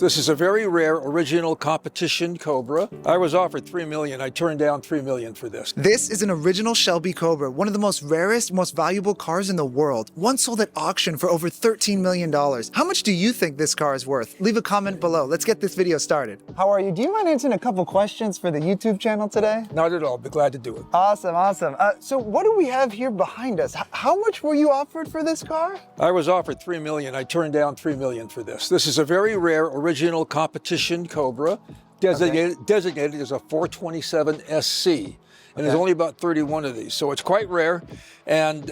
this. This is a very rare original competition Cobra. I was offered $3 million. I turned down $3 million for this. This is an original Shelby Cobra, one of the most rarest, most valuable cars in the world. One sold at auction for over $13 million. How much do you think this car is worth? Leave a comment below. Let's get this video started. How are you? Do you mind answering a couple questions for the YouTube channel today? Not at all. Be glad to do it. Awesome, awesome. So what do we have here behind us? How much were you offered for this car? I was offered $3 million. I turned down $3 million for this. This is a very rare original competition Cobra, designated as a 427 SC. And there's only about 31 of these, so it's quite rare. And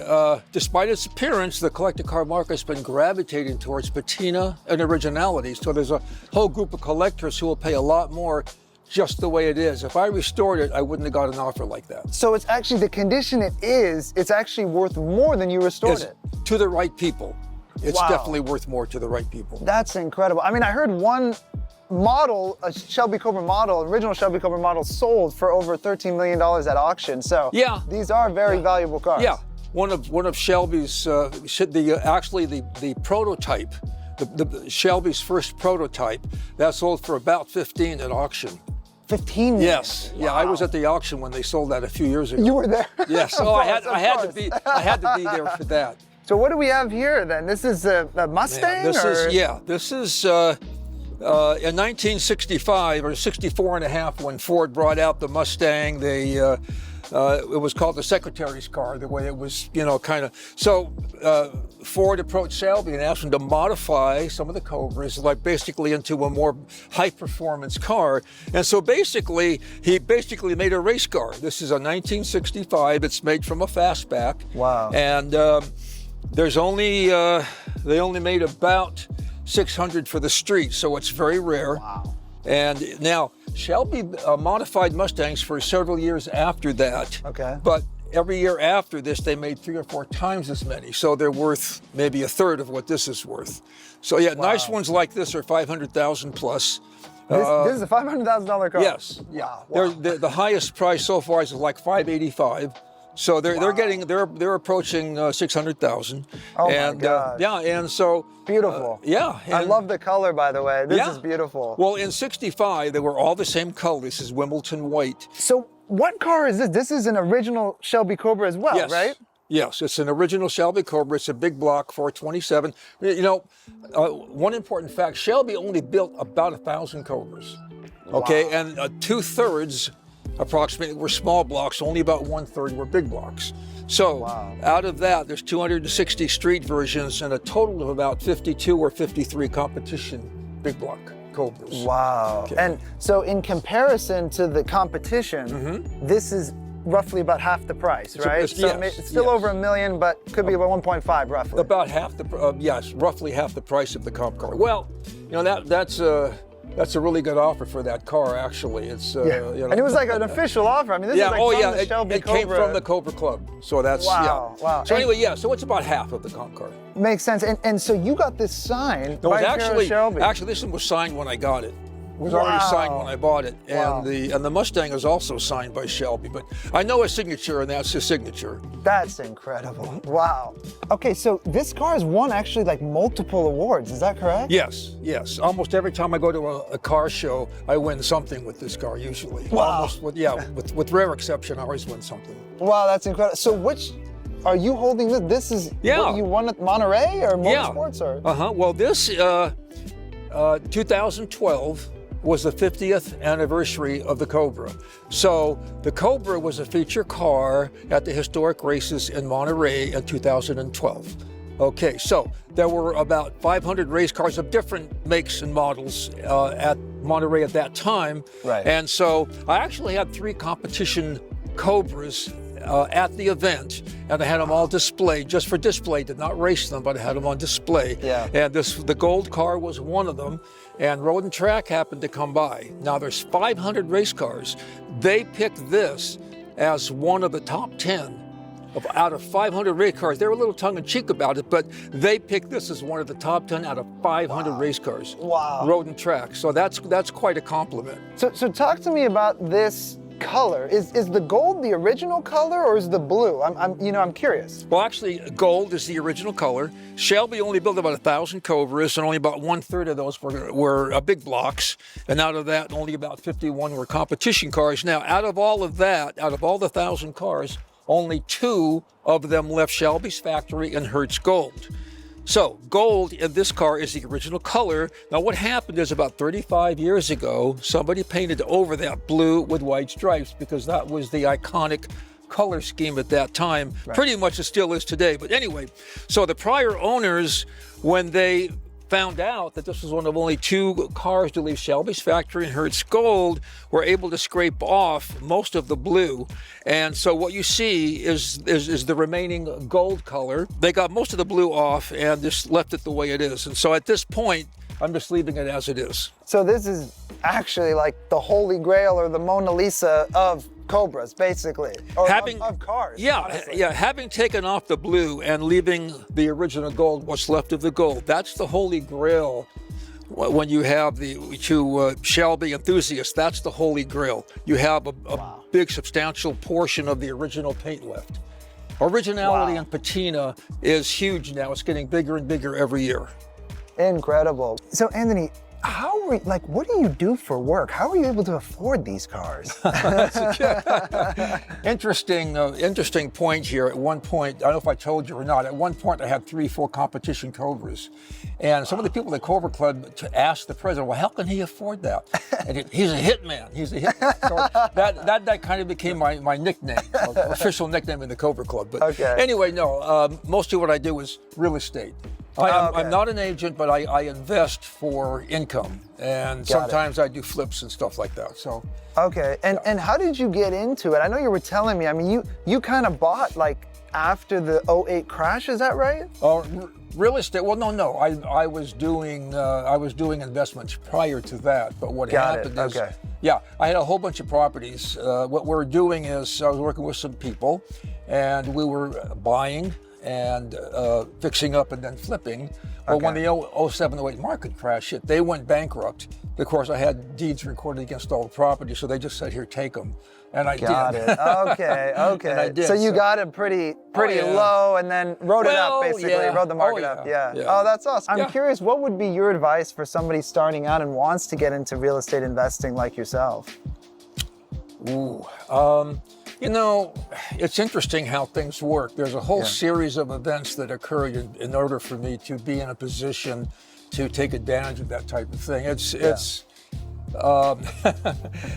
despite its appearance, the collector car market's been gravitating towards patina and originality. So there's a whole group of collectors who will pay a lot more just the way it is. If I restored it, I wouldn't have got an offer like that. So it's actually the condition it is, it's actually worth more than you restored it. To the right people. It's definitely worth more to the right people. That's incredible. I mean, I heard one model, a Shelby Cobra model, original Shelby Cobra model sold for over $13 million at auction. So yeah, these are very valuable cars. Yeah, one of Shelby's, actually the prototype, the Shelby's first prototype, that sold for about 15 at auction. 15 million? Yes. Wow. Yeah, I was at the auction when they sold that a few years ago. You were there? Yes. Oh, I had to be there for that. So what do we have here then? This is a Mustang? This is in 1965 or 64 and a half when Ford brought out the Mustang. It was called the secretary's car, the way it was, kind of. So Ford approached Shelby and asked him to modify some of the Cobras, like basically into a more high performance car. And so basically, he made a race car. This is a 1965. It's made from a fastback. Wow. And they only made about 600 for the street, so it's very rare. Wow. And now, Shelby modified Mustangs for several years after that. Okay. But every year after this, they made 3 or 4 times as many. So they're worth maybe a third of what this is worth. So yeah, nice ones like this are 500,000 plus. This is a $500,000 car? Yes. Yeah. Wow. The highest price so far is like $585. So they're approaching 600,000. Oh my God. Yeah, and so beautiful. I love the color, by the way. This is beautiful. Well, in '65 they were all the same color. This is Wimbledon white. So what car is this? This is an original Shelby Cobra as well, right? Yes, it's an original Shelby Cobra. It's a big block 427. One important fact: Shelby only built about 1,000 Cobras. Okay, wow. And 2/3. Approximately were small blocks, only about 1/3 were big blocks. So out of that, there's 260 street versions and a total of about 52 or 53 competition big block Cobras. Wow. Okay. And so in comparison to the competition, this is roughly about half the price, right? It's still over $1 million, but could be about 1.5 roughly. About half the, yes, roughly half the price of the comp car. Well, that's a really good offer for that car, actually. It's and it was like an official offer. I mean, this is like from the Shelby Cobra. It came from the Cobra Club, so that's wow. So anyway, so it's about half of the comp car. Makes sense. And so you got this signed by Shelby. Actually, this one was signed when I got it. It was already signed when I bought it, and the Mustang is also signed by Shelby. But I know his signature, and that's his signature. That's incredible! Wow. Okay, so this car has won actually like multiple awards. Is that correct? Yes. Almost every time I go to a car show, I win something with this car usually. Wow. With rare exception, I always win something. Wow, that's incredible. So which are you holding? This is what you won at Monterey or Motorsports or? Well, this 2012. Was the 50th anniversary of the Cobra. So the Cobra was a feature car at the historic races in Monterey in 2012. Okay, so there were about 500 race cars of different makes and models at Monterey at that time. Right. And so I actually had 3 competition Cobras at the event, and I had them all displayed, just for display, did not race them, but I had them on display. Yeah. And the gold car was one of them, and Road and Track happened to come by. Now there's 500 race cars. They picked this as one of the top 10 out of 500 race cars. They were a little tongue-in-cheek about it, but they picked this as one of the top 10 out of 500 race cars. Wow. Road and Track. So that's quite a compliment. So talk to me about this color. Is the gold the original color or is the blue? I'm curious. Well, actually, gold is the original color. Shelby only built about 1,000 Cobras, and only about 1/3 of those were big blocks. And out of that, only about 51 were competition cars. Now, out of all of that, out of all the 1,000 cars, only 2 of them left Shelby's factory in Hertz Gold. So gold in this car is the original color. Now what happened is about 35 years ago, somebody painted over that blue with white stripes because that was the iconic color scheme at that time. Right. Pretty much it still is today. But anyway, so the prior owners, when they found out that this was one of only 2 cars to leave Shelby's factory in Hertz Gold, were able to scrape off most of the blue. And so what you see is the remaining gold color. They got most of the blue off and just left it the way it is. And so at this point, I'm just leaving it as it is. So this is actually like the Holy Grail or the Mona Lisa of Cobras, basically, or of cars. Yeah, honestly. yeah. Having taken off the blue and leaving the original gold, what's left of the gold, that's the Holy Grail. When you have the 2 Shelby enthusiasts, that's the Holy Grail. You have a big, substantial portion of the original paint left. Originality and patina is huge now. It's getting bigger and bigger every year. Incredible. So Anthony, what do you do for work? How are you able to afford these cars? Interesting point here. At one point, I don't know if I told you or not, at one point I had 3-4 competition Cobras. And some of the people at the Cobra Club asked the president, well, how can he afford that? And he's a hitman. He's a hitman. So that kind of became my nickname, official nickname in the Cobra Club. But anyway, no, mostly what I do is real estate. I'm not an agent, but I invest for income, and sometimes I do flips and stuff like that. So and how did you get into it? I know you were telling me. I mean, you kind of bought like after the 2008 crash. Is that right? Real estate? Well, no. I was doing investments prior to that. But what happened is, I had a whole bunch of properties. What we're doing is I was working with some people, and we were buying and fixing up and then flipping. Well, when the 07-08 market crash hit, they went bankrupt. Of course, I had deeds recorded against all the property, so they just said, here, take them. And I did. Got it. Okay. And I did, so you got it pretty low and then rode it up, basically. Rode the market up. Yeah. Oh, that's awesome. I'm curious, what would be your advice for somebody starting out and wants to get into real estate investing like yourself? You know, it's interesting how things work. There's a whole series of events that occurred in order for me to be in a position to take advantage of that type of thing.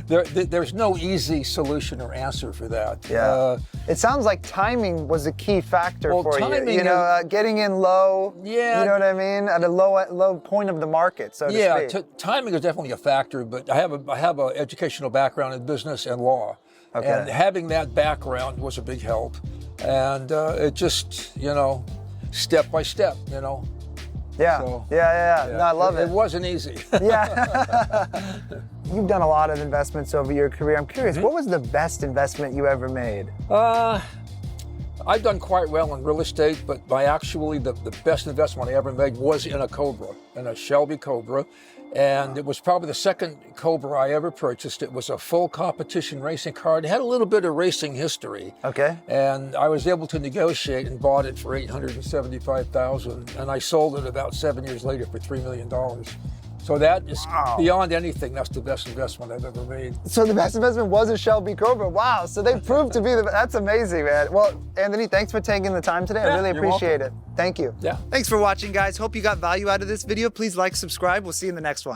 There's no easy solution or answer for that. It sounds like timing was a key factor for you. You know, getting in low. You know what I mean? At a low point of the market, so to speak. Timing is definitely a factor, but I have an educational background in business and law. And having that background was a big help. And it just, step by step, No, I love it. It wasn't easy. You've done a lot of investments over your career. I'm curious, what was the best investment you ever made? I've done quite well in real estate, but the best investment I ever made was in a Cobra, in a Shelby Cobra. And it was probably the second Cobra I ever purchased. It was a full competition racing car. It had a little bit of racing history. And I was able to negotiate and bought it for $875,000. And I sold it about 7 years later for $3 million. So that is beyond anything. That's the best investment I've ever made. So the best investment was a Shelby Cobra. Wow. So they proved to be that's amazing, man. Well, Anthony, thanks for taking the time today. I really appreciate it. Thank you. Yeah. Thanks for watching, guys. Hope you got value out of this video. Please like, subscribe. We'll see you in the next one.